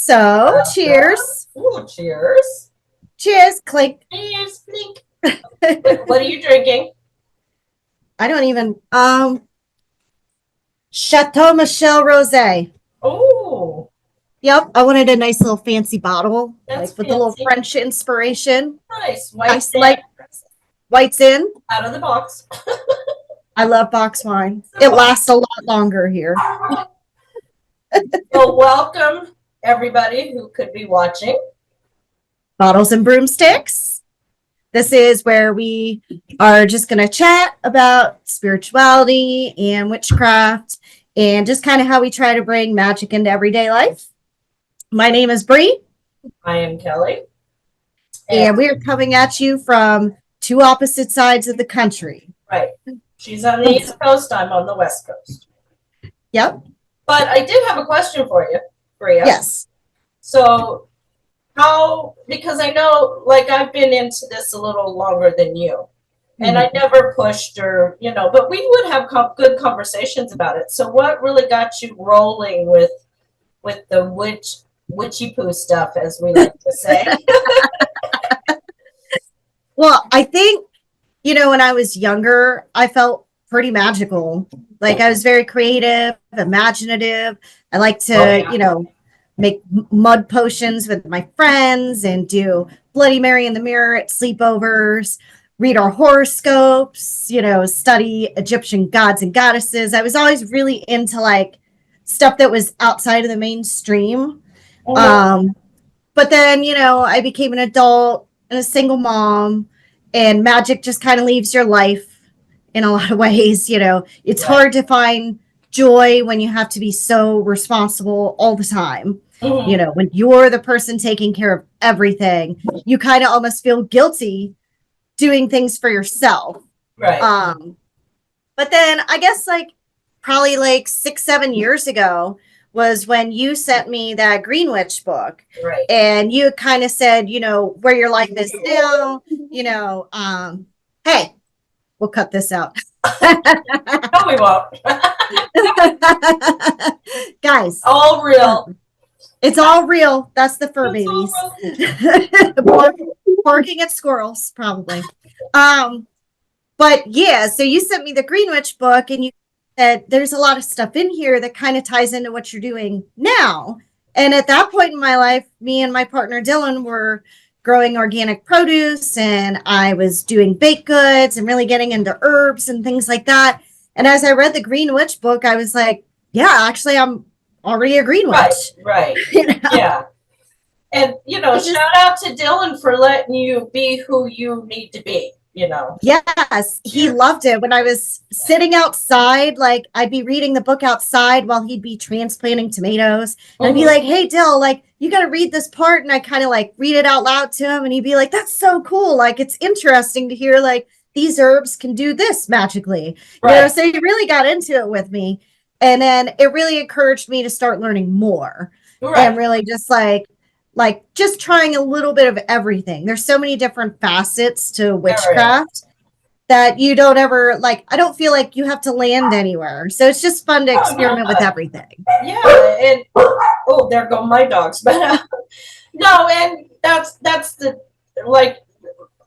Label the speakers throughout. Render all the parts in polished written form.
Speaker 1: So, cheers.
Speaker 2: Ooh, cheers.
Speaker 1: Cheers, clink.
Speaker 2: Cheers, clink. What are you drinking?
Speaker 1: I don't even Chateau Michel Rosé.
Speaker 2: Oh,
Speaker 1: Yep, I wanted a nice little fancy bottle,
Speaker 2: that's
Speaker 1: like with a little
Speaker 2: fancy.
Speaker 1: French inspiration.
Speaker 2: Nice. White's
Speaker 1: Nice
Speaker 2: in,
Speaker 1: light whites in.
Speaker 2: out of the box.
Speaker 1: I love box wine. It
Speaker 2: So,
Speaker 1: lasts a lot longer here.
Speaker 2: well, welcome everybody who could be watching.
Speaker 1: Bottles and broomsticks. This is where we are just going to chat about spirituality and witchcraft and just kind of how we try to bring magic into everyday life. My name is Bre,
Speaker 2: I am Kelly.
Speaker 1: and we are coming at you from two opposite sides of the country.
Speaker 2: Right. She's on the East Coast, I'm on the West Coast.
Speaker 1: Yep.
Speaker 2: But I did have a question for you, Bria.
Speaker 1: Yes.
Speaker 2: So because I know, like, I've been into this a little longer than you, and I never pushed or, but we would have good conversations about it. So what really got you rolling with the witchy poo stuff, as we like to say?
Speaker 1: Well, I think, when I was younger, I felt pretty magical. Like I was very creative, imaginative. I like to, make mud potions with my friends and do Bloody Mary in the mirror at sleepovers, read our horoscopes, study Egyptian gods and goddesses. I was always really into like stuff that was outside of the mainstream. Um, but then, I became an adult and a single mom, and magic just kind of leaves your life in a lot of ways. It's hard to find joy when you have to be so responsible all the time. When you're the person taking care of everything, you kind of almost feel guilty doing things for yourself.
Speaker 2: Right.
Speaker 1: But then I guess like probably like 6-7 years ago was when you sent me that Green Witch book.
Speaker 2: Right.
Speaker 1: And you kind of said, where your life is now, hey, we'll cut this out.
Speaker 2: No, we won't.
Speaker 1: Guys.
Speaker 2: All real.
Speaker 1: It's all real. That's the fur babies. Barking at squirrels, probably. But yeah, so you sent me the Green Witch book, and you said there's a lot of stuff in here that kind of ties into what you're doing now. And at that point in my life, me and my partner Dylan were growing organic produce, and I was doing baked goods and really getting into herbs and things like that. And as I read the Green Witch book, I was like, yeah, actually, I'm already a Green Witch.
Speaker 2: Right. Yeah. And, shout out to Dylan for letting you be who you need to be.
Speaker 1: Yes, he loved it. When I was sitting outside, like I'd be reading the book outside while he'd be transplanting tomatoes. And I'd be like, hey, Dill, like you got to read this part. And I kind of like read it out loud to him. And he'd be like, that's so cool. Like it's interesting to hear like these herbs can do this magically.
Speaker 2: Right.
Speaker 1: So he really got into it with me. And then it really encouraged me to start learning more. Right. And really just like just trying a little bit of everything. There's so many different facets to witchcraft that you don't ever like. I don't feel like you have to land anywhere. So it's just fun to experiment with everything.
Speaker 2: Yeah. And there go my dogs. But no, and that's the, like,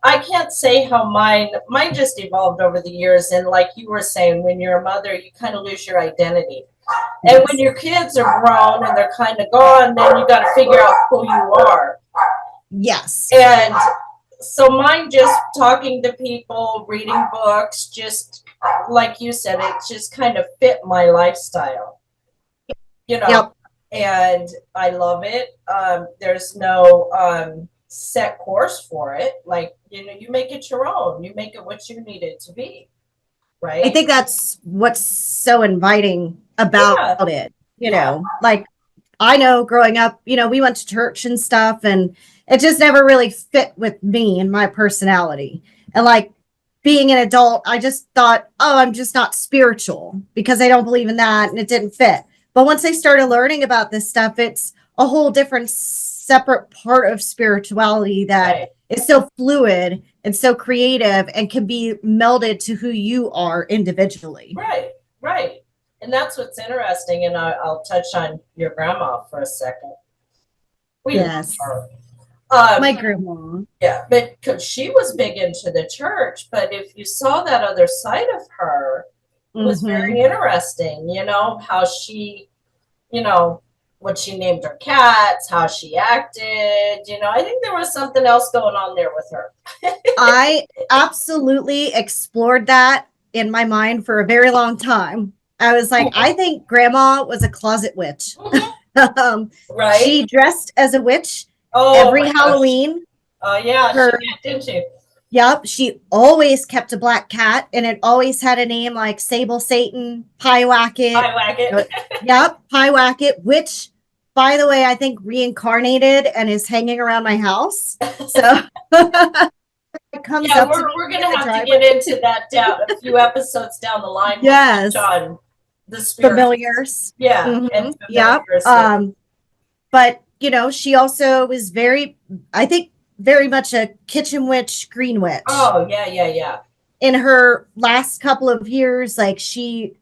Speaker 2: I can't say how mine just evolved over the years. And like you were saying, when you're a mother, you kind of lose your identity. And when your kids are grown and they're kind of gone, then you got to figure out who you are.
Speaker 1: Yes.
Speaker 2: And so mine just talking to people, reading books, just like you said, it just kind of fit my lifestyle.
Speaker 1: Yep.
Speaker 2: And I love it. There's no set course for it. Like, you make it your own. You make it what you need it to be. Right.
Speaker 1: I think that's what's so inviting about it. Like I know growing up, we went to church and stuff, and it just never really fit with me and my personality. And like being an adult, I just thought, oh, I'm just not spiritual because I don't believe in that, and it didn't fit. But once I started learning about this stuff, it's a whole different separate part of spirituality that is so fluid and so creative and can be melded to who you are individually.
Speaker 2: Right. And that's what's interesting. And I'll touch on your grandma for a second. We love
Speaker 1: Yes.
Speaker 2: her.
Speaker 1: My grandma.
Speaker 2: Yeah, but because she was big into the church, but if you saw that other side of her, it was
Speaker 1: Mm-hmm.
Speaker 2: very interesting, how she, you know, what she named her cats, how she acted, I think there was something else going on there with her.
Speaker 1: I absolutely explored that in my mind for a very long time. I was like, I think grandma was a closet witch.
Speaker 2: Right?
Speaker 1: She dressed as a witch
Speaker 2: Oh
Speaker 1: every
Speaker 2: my gosh.
Speaker 1: Halloween.
Speaker 2: Oh yeah, she
Speaker 1: Her,
Speaker 2: did, didn't she?
Speaker 1: yep, she always kept a black cat and it always had a name like Sable Satan, Pie Wacket.
Speaker 2: I whack it.
Speaker 1: Yep, Pie Wacket, which, by the way, I think reincarnated and is hanging around my house. So it comes
Speaker 2: Yeah,
Speaker 1: up to
Speaker 2: we're,
Speaker 1: me
Speaker 2: we're
Speaker 1: in
Speaker 2: gonna
Speaker 1: the
Speaker 2: have to
Speaker 1: driveway.
Speaker 2: get into that down a few episodes down the line. We'll touch
Speaker 1: Yes,
Speaker 2: on the spirit.
Speaker 1: familiars.
Speaker 2: Yeah,
Speaker 1: Mm-hmm.
Speaker 2: and
Speaker 1: Yep.
Speaker 2: familiars. And
Speaker 1: But she also was very, I think, very much a kitchen witch, green witch.
Speaker 2: oh yeah, yeah, yeah.
Speaker 1: In her last couple of years, like she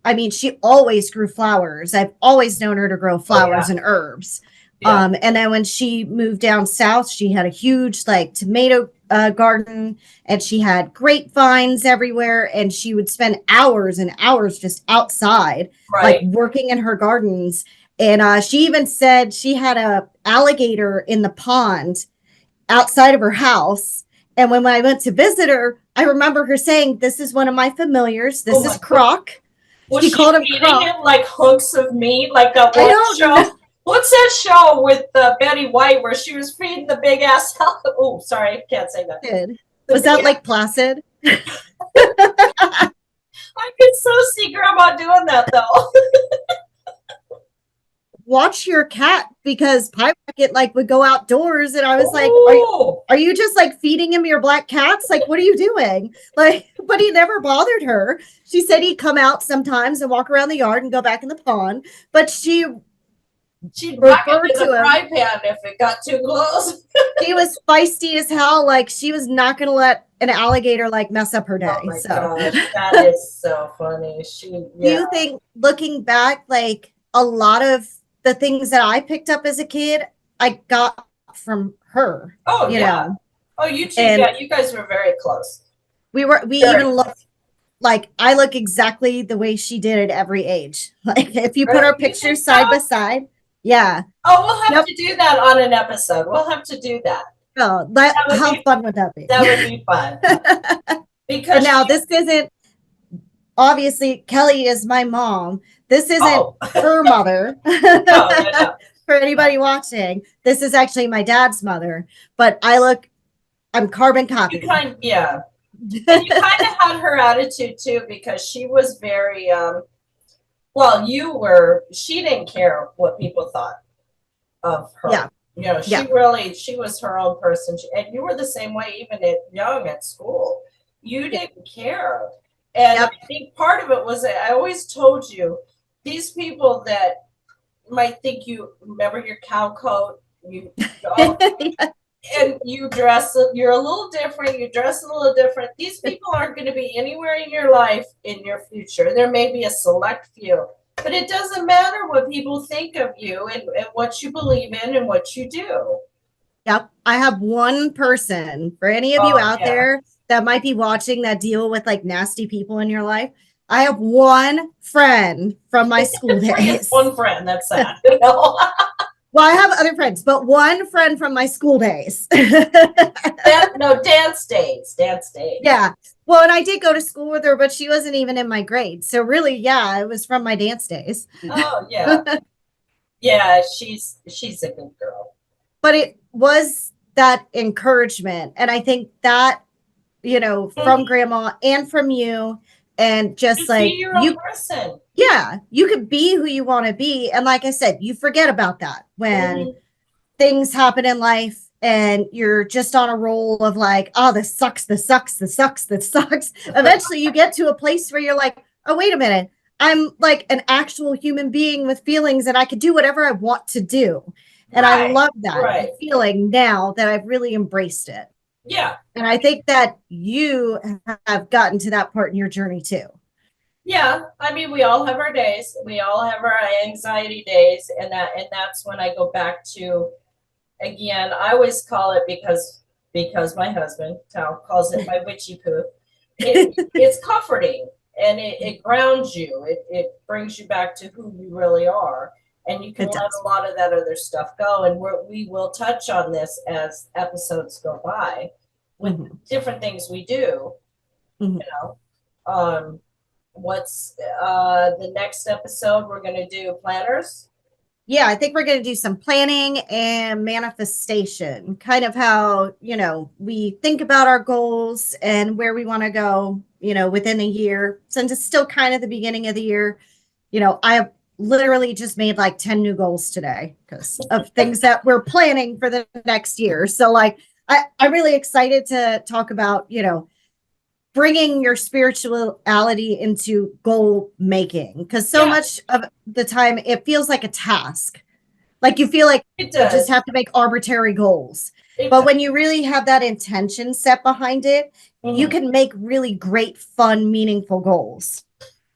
Speaker 1: always grew flowers. I've always known her to grow
Speaker 2: Oh yeah,
Speaker 1: flowers and herbs.
Speaker 2: yeah.
Speaker 1: And then when she moved down south, she had a huge like tomato garden and she had grapevines everywhere. And she would spend hours and hours just outside, like
Speaker 2: Right.
Speaker 1: working in her gardens. And she even said she had a alligator in the pond outside of her house. And when I went to visit her, I remember her saying, "This is one of my familiars.
Speaker 2: Oh
Speaker 1: This
Speaker 2: my
Speaker 1: is
Speaker 2: god.
Speaker 1: Croc."
Speaker 2: Was
Speaker 1: She
Speaker 2: she
Speaker 1: called him
Speaker 2: feeding
Speaker 1: Croc.
Speaker 2: him like hunks of meat, like that
Speaker 1: I
Speaker 2: one
Speaker 1: don't know.
Speaker 2: show? What's that show with Betty White where she was feeding the big ass? Oh, sorry, I can't say that. The
Speaker 1: Was
Speaker 2: big
Speaker 1: that
Speaker 2: ass.
Speaker 1: like Placid?
Speaker 2: I could so see Grandma doing that though.
Speaker 1: Watch your cat because Pie Rocket like would go outdoors, and I was like,
Speaker 2: Oh,
Speaker 1: are you just like feeding him your black cats? Like, what are you doing? Like, but he never bothered her. She said he'd come out sometimes and walk around the yard and go back in the pond, but she
Speaker 2: she'd whack it
Speaker 1: referred
Speaker 2: with a
Speaker 1: to him.
Speaker 2: fry pan if it got too close.
Speaker 1: She was feisty as hell. Like she was not going to let an alligator like mess up her day.
Speaker 2: Oh my
Speaker 1: So,
Speaker 2: gosh, that is so funny.
Speaker 1: do
Speaker 2: Yeah.
Speaker 1: you think looking back, like a lot of the things that I picked up as a kid, I got from her,
Speaker 2: Oh
Speaker 1: you
Speaker 2: yeah.
Speaker 1: know,
Speaker 2: Oh, you two,
Speaker 1: and
Speaker 2: yeah, you guys were very close.
Speaker 1: we
Speaker 2: Very
Speaker 1: even look
Speaker 2: close.
Speaker 1: like I look exactly the way she did at every age. Like if you put
Speaker 2: Really?
Speaker 1: our
Speaker 2: You think
Speaker 1: pictures
Speaker 2: so?
Speaker 1: side by side, yeah.
Speaker 2: Oh, we'll have
Speaker 1: Yep.
Speaker 2: to do that on an episode. We'll have to do that.
Speaker 1: Oh,
Speaker 2: That would
Speaker 1: how
Speaker 2: be
Speaker 1: fun would that be?
Speaker 2: that would be fun
Speaker 1: And
Speaker 2: because
Speaker 1: now this isn't obviously Kelly is my mom. This isn't
Speaker 2: oh
Speaker 1: her mother.
Speaker 2: no, no, no.
Speaker 1: For anybody watching, this is actually my dad's mother, but I'm carbon
Speaker 2: You
Speaker 1: copy.
Speaker 2: kind yeah. And you kind of had her attitude too because she was very well, she didn't care what people thought of her.
Speaker 1: Yeah.
Speaker 2: She
Speaker 1: Yeah.
Speaker 2: really she was her own person. And you were the same way even at school. You didn't care. And
Speaker 1: Yep.
Speaker 2: I think part of it was I always told you these people that might think you remember your cow coat, and you're a little different, you dress a little different. These people aren't going to be anywhere in your life in your future. There may be a select few, but it doesn't matter what people think of you and what you believe in and what you do.
Speaker 1: Yep. I have one person for any of you
Speaker 2: Oh
Speaker 1: out
Speaker 2: yeah.
Speaker 1: there that might be watching that deal with like nasty people in your life. I have one friend from my school days.
Speaker 2: One friend, that's sad.
Speaker 1: Well, I have other friends, but one friend from my school days.
Speaker 2: No, dance days. Dance days.
Speaker 1: Yeah. Well, and I did go to school with her, but she wasn't even in my grade. So really, yeah, it was from my dance days.
Speaker 2: Oh yeah. Yeah, she's a good girl.
Speaker 1: But it was that encouragement. And I think that, from grandma and from you, and just like
Speaker 2: be your own person.
Speaker 1: Yeah, you could be who you want to be. And like I said, you forget about that when things happen in life and you're just on a roll of like, oh, this sucks, this sucks, this sucks, this sucks. Eventually you get to a place where you're like, oh, wait a minute. I'm like an actual human being with feelings and I could do whatever I want to do. And I love that feeling now that I've really embraced it.
Speaker 2: Yeah.
Speaker 1: And I think that you have gotten to that part in your journey too.
Speaker 2: Yeah, I mean, we all have our days. We all have our anxiety days, and that's when I go back to again, I always call it because my husband Tal calls it my witchy poo. It's comforting and it grounds you. It brings you back to who you really are, and you can
Speaker 1: It
Speaker 2: let
Speaker 1: does.
Speaker 2: a lot of that other stuff go. And we will touch on this as episodes go by with different things we do.
Speaker 1: Mhm.
Speaker 2: You know, what's the next episode? We're going to do planners.
Speaker 1: Yeah, I think we're going to do some planning and manifestation, kind of how, we think about our goals and where we want to go, within a year. Since it's still kind of the beginning of the year, I have literally just made like 10 new goals today because of things that we're planning for the next year. So, like, I'm really excited to talk about, bringing your spirituality into goal making because so much of the time it feels like a task. Like you feel like
Speaker 2: It
Speaker 1: you just
Speaker 2: does.
Speaker 1: have to make arbitrary goals.
Speaker 2: It
Speaker 1: But
Speaker 2: does.
Speaker 1: when you really have that intention set behind it, you
Speaker 2: Mhm.
Speaker 1: can make really great, fun, meaningful goals.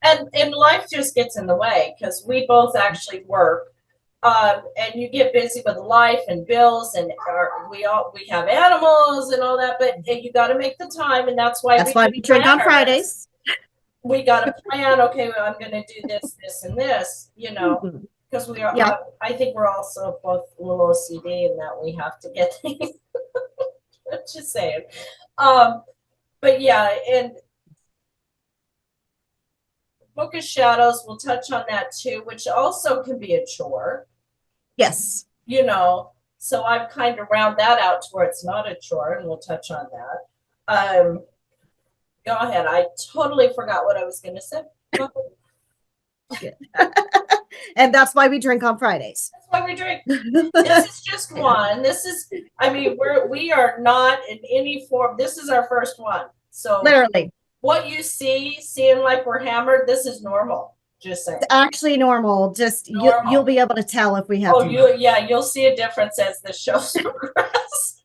Speaker 2: And life just gets in the way because we both actually work. And you get busy with life and bills, and we have animals and all that, but you got to make the time, and that's why
Speaker 1: That's
Speaker 2: we
Speaker 1: why
Speaker 2: do
Speaker 1: we drink on
Speaker 2: planners.
Speaker 1: Fridays.
Speaker 2: We got to plan. Okay, well, I'm going to do this, this, and this.
Speaker 1: Mhm.
Speaker 2: Because we are.
Speaker 1: Yeah.
Speaker 2: I think we're also both a little OCD in that we have to get things. Just saying. Um, but yeah, and Book of Shadows, we'll touch on that too, which also can be a chore.
Speaker 1: Yes.
Speaker 2: So I've kind of round that out to where it's not a chore, and we'll touch on that. Go ahead. I totally forgot what I was going to say.
Speaker 1: And that's why we drink on Fridays.
Speaker 2: That's why we drink. This is just one. We are not in any form. This is our first one. So
Speaker 1: Literally.
Speaker 2: what you seeing like we're hammered, this is normal. Just saying.
Speaker 1: It's actually normal. Just you'll be able to tell if we have
Speaker 2: you'll see a difference as the shows progress.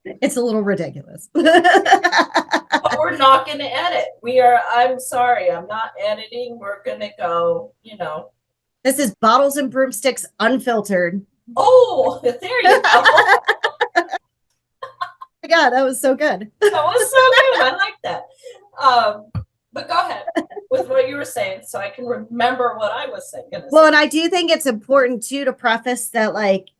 Speaker 1: It's a little ridiculous.
Speaker 2: But we're not going to edit. I'm sorry, I'm not editing. We're going to go,
Speaker 1: This is Bottles and Broomsticks Unfiltered.
Speaker 2: Oh, there you go.
Speaker 1: God, that was so good.
Speaker 2: That was so good. I like that. But go ahead with what you were saying so I can remember what I was saying.
Speaker 1: Well, and I do think it's important too to preface that, like,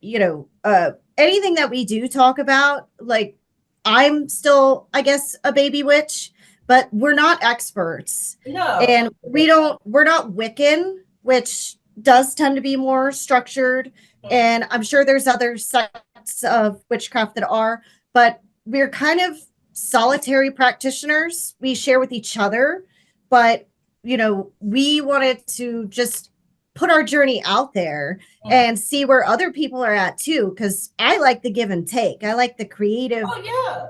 Speaker 1: anything that we do talk about, like, I'm still, I guess, a baby witch, but we're not experts.
Speaker 2: No.
Speaker 1: And we're not Wiccan, which does tend to be more structured. And I'm sure there's other sects of witchcraft that are, but we're kind of solitary practitioners. We share with each other, but we wanted to just put our journey out there and see where other people are at too. Because I like the give and take. I like the creative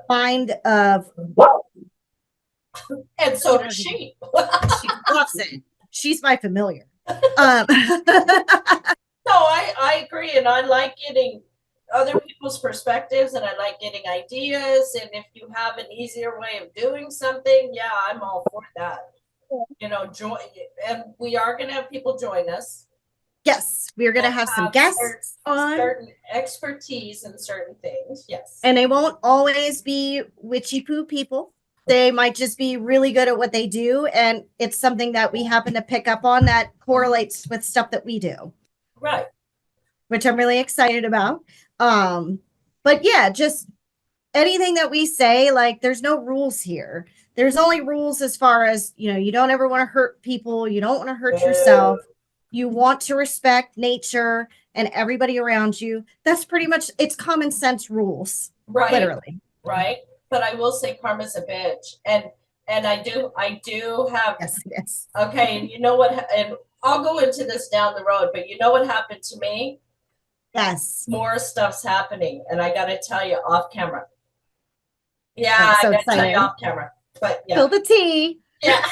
Speaker 1: mind of.
Speaker 2: And so does she.
Speaker 1: She loves it. She's my familiar.
Speaker 2: No, I agree, and I like getting other people's perspectives, and I like getting ideas. And if you have an easier way of doing something, yeah, I'm all for that. Join, and we are going to have people join us.
Speaker 1: Yes, we're going to have some guests on.
Speaker 2: Certain expertise in certain things, yes.
Speaker 1: And they won't always be witchy poo people. They might just be really good at what they do, and it's something that we happen to pick up on that correlates with stuff that we do.
Speaker 2: Right.
Speaker 1: Which I'm really excited about. But yeah, just anything that we say, like, there's no rules here. There's only rules as far as, you don't ever want to hurt people. You don't want to hurt yourself. You want to respect nature and everybody around you. That's pretty much, it's common sense rules.
Speaker 2: Right.
Speaker 1: Literally.
Speaker 2: Right. But I will say karma's a bitch. And I do have.
Speaker 1: Yes.
Speaker 2: Okay. And you know what? And I'll go into this down the road, but you know what happened to me?
Speaker 1: Yes.
Speaker 2: More stuff's happening. And I got to tell you off camera. Yeah.
Speaker 1: So
Speaker 2: I got to tell you off camera. But yeah.
Speaker 1: Spill the tea.
Speaker 2: Yeah.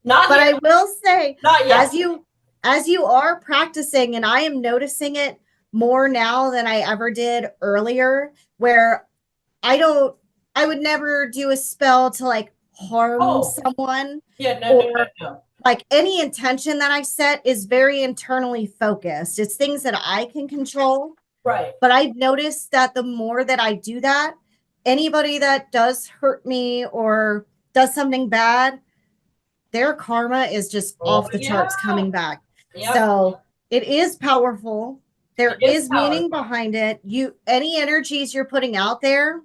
Speaker 1: Not but yet. I will say,
Speaker 2: not yet.
Speaker 1: As you are practicing, and I am noticing it more now than I ever did earlier, where I would never do a spell to like harm someone.
Speaker 2: Yeah, no.
Speaker 1: like any intention that I set is very internally focused. It's things that I can control.
Speaker 2: Right.
Speaker 1: But I've noticed that the more that I do that, anybody that does hurt me or does something bad, their karma is just
Speaker 2: Oh
Speaker 1: off the
Speaker 2: yeah.
Speaker 1: charts coming back.
Speaker 2: Yep.
Speaker 1: So it is powerful.
Speaker 2: It
Speaker 1: There
Speaker 2: is
Speaker 1: is meaning
Speaker 2: powerful.
Speaker 1: behind it. You any energies you're putting out there,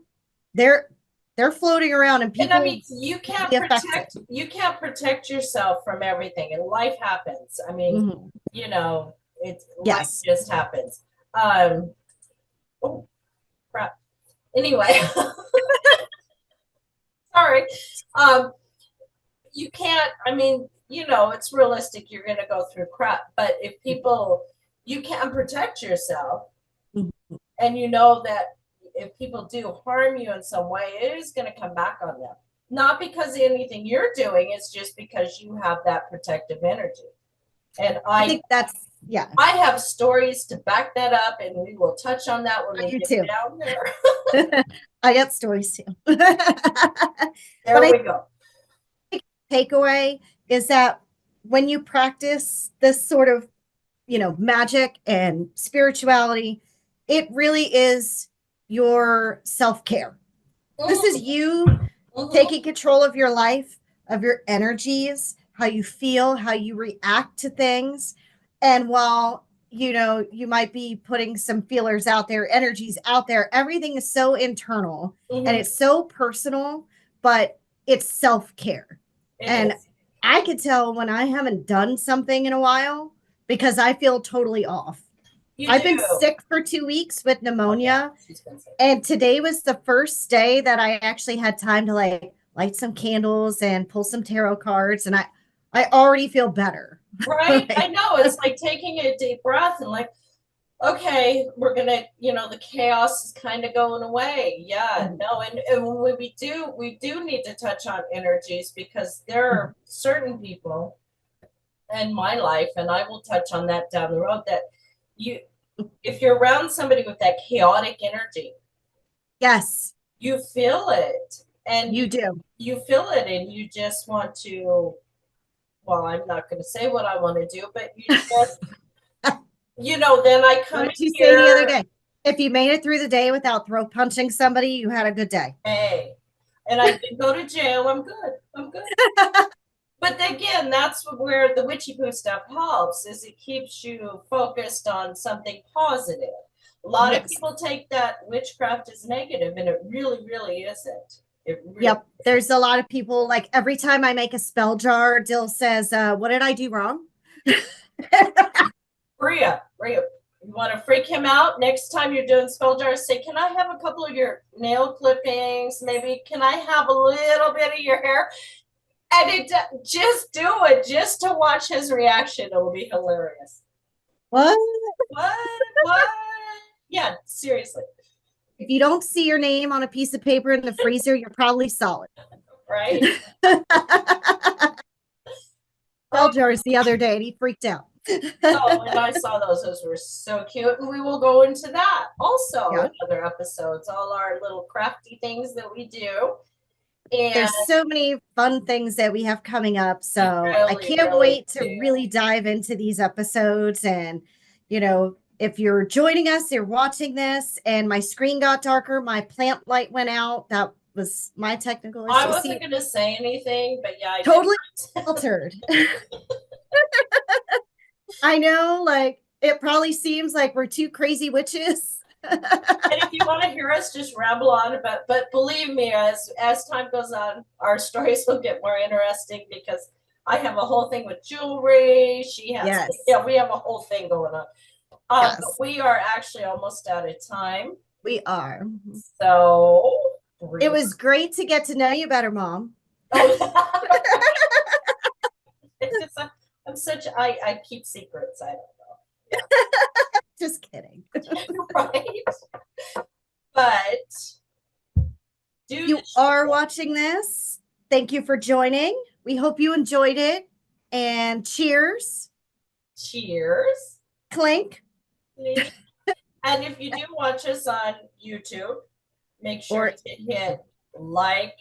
Speaker 1: they're they're floating around and
Speaker 2: And I
Speaker 1: people
Speaker 2: mean, you
Speaker 1: will
Speaker 2: can't
Speaker 1: be affected.
Speaker 2: protect yourself from everything, and life happens. I mean,
Speaker 1: Mhm.
Speaker 2: you know, it's life
Speaker 1: Yes.
Speaker 2: just happens. Um, oh crap. Anyway, sorry. Um, you can't. I mean, it's realistic. You're going to go through crap, but if people, you can protect yourself,
Speaker 1: Mhm.
Speaker 2: and you know that if people do harm you in some way, it is going to come back on them. Not because of anything you're doing, it's just because you have that protective energy. And
Speaker 1: I
Speaker 2: I
Speaker 1: think that's yeah.
Speaker 2: I have stories to back that up, and we will touch on that when
Speaker 1: I
Speaker 2: we
Speaker 1: do
Speaker 2: get
Speaker 1: too.
Speaker 2: down there.
Speaker 1: I got stories too. But
Speaker 2: There
Speaker 1: I
Speaker 2: we go.
Speaker 1: takeaway is that when you practice this sort of, magic and spirituality, it really is your self-care. This is
Speaker 2: Mm-hmm.
Speaker 1: you
Speaker 2: Mm-hmm.
Speaker 1: taking control of your life, of your energies, how you feel, how you react to things. And while you might be putting some feelers out there, energies out there, everything is so internal and
Speaker 2: Mm-hmm.
Speaker 1: it's so personal, but it's self-care.
Speaker 2: It
Speaker 1: And
Speaker 2: is.
Speaker 1: I could tell when I haven't done something in a while because I feel totally off.
Speaker 2: You
Speaker 1: I've
Speaker 2: do.
Speaker 1: been sick for 2 weeks with
Speaker 2: Oh yeah,
Speaker 1: pneumonia,
Speaker 2: she's been sick.
Speaker 1: and today was the first day that I actually had time to like light some candles and pull some tarot cards, and I already feel better.
Speaker 2: Right? I
Speaker 1: Like,
Speaker 2: know. It's like taking a deep breath and like, okay, we're gonna, the chaos is kind of going away. Yeah,
Speaker 1: mhm,
Speaker 2: no, and when we do need to touch on energies because there
Speaker 1: mhm.
Speaker 2: are certain people in my life, and I will touch on that down the road, that you if you're around somebody with that chaotic energy,
Speaker 1: Yes,
Speaker 2: you feel it, and
Speaker 1: you
Speaker 2: you
Speaker 1: do.
Speaker 2: you feel it, and you just want to, well, I'm not going to say what I want to do, but you just, then I
Speaker 1: What
Speaker 2: come in
Speaker 1: did you say the other
Speaker 2: here,
Speaker 1: day? If you made it through the day without throat punching somebody, you had a good day.
Speaker 2: hey, and I did go to jail. I'm good. I'm good. But again, that's where the witchy poo stuff helps, is it keeps you focused on something positive. A lot of
Speaker 1: Yes.
Speaker 2: people take that witchcraft as negative, and it really, really isn't. It really
Speaker 1: Yep.
Speaker 2: isn't.
Speaker 1: There's a lot of people like every time I make a spell jar, Dill says, "What did I do wrong?"
Speaker 2: Bria, you want to freak him out next time you're doing spell jars? Say, can I have a couple of your nail clippings? Maybe can I have a little bit of your hair? And just do it just to watch his reaction. It will be hilarious.
Speaker 1: What?
Speaker 2: What? Yeah, seriously,
Speaker 1: If you don't see your name on a piece of paper in the freezer, you're probably solid.
Speaker 2: right?
Speaker 1: Bell
Speaker 2: Oh,
Speaker 1: jars the other day and he freaked out.
Speaker 2: oh, and I saw those. Those were so cute. And we will go into that also
Speaker 1: Yeah.
Speaker 2: in other episodes, all our little crafty things that we do. And
Speaker 1: There's so many fun things that we have coming up.
Speaker 2: we
Speaker 1: So I
Speaker 2: really,
Speaker 1: can't
Speaker 2: really
Speaker 1: wait to
Speaker 2: do.
Speaker 1: really dive into these episodes. And, if you're joining us, you're watching this, and my screen got darker, my plant light went out. That was my technical
Speaker 2: I
Speaker 1: issue.
Speaker 2: wasn't
Speaker 1: See,
Speaker 2: going to say anything, but yeah, I did.
Speaker 1: totally altered. I know, like, it probably seems like we're two crazy witches.
Speaker 2: And if you want to hear us just ramble on, but believe me, as time goes on, our stories will get more interesting because I have a whole thing with jewelry. She has,
Speaker 1: Yes.
Speaker 2: yeah, we have a whole thing going on. But
Speaker 1: Yes,
Speaker 2: we are actually almost out of time.
Speaker 1: we are.
Speaker 2: So,
Speaker 1: It was great to get to know you better, Mom.
Speaker 2: oh, it's just, I'm such, I keep secrets. I
Speaker 1: Just kidding.
Speaker 2: don't know, right? But do
Speaker 1: You are watching this. Thank you for joining. We hope you enjoyed it. And cheers.
Speaker 2: cheers.
Speaker 1: Clink.
Speaker 2: And if you do watch us on YouTube, make sure
Speaker 1: Or
Speaker 2: to hit like,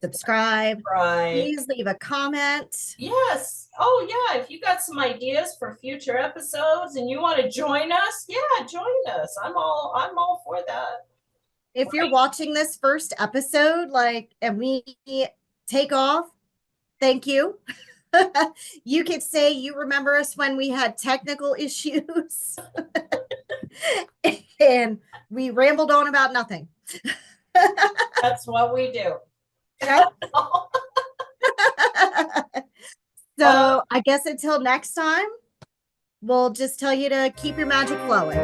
Speaker 1: subscribe.
Speaker 2: Right.
Speaker 1: Please leave a comment.
Speaker 2: Yes. Oh, yeah. If you got some ideas for future episodes and you want to join us, yeah, join us. I'm all for that.
Speaker 1: If you're watching this first episode, like, and we take off, thank you. You could say you remember us when we had technical issues and we rambled on about nothing.
Speaker 2: That's what we do.
Speaker 1: Okay. So I guess until next time, we'll just tell you to keep your magic flowing.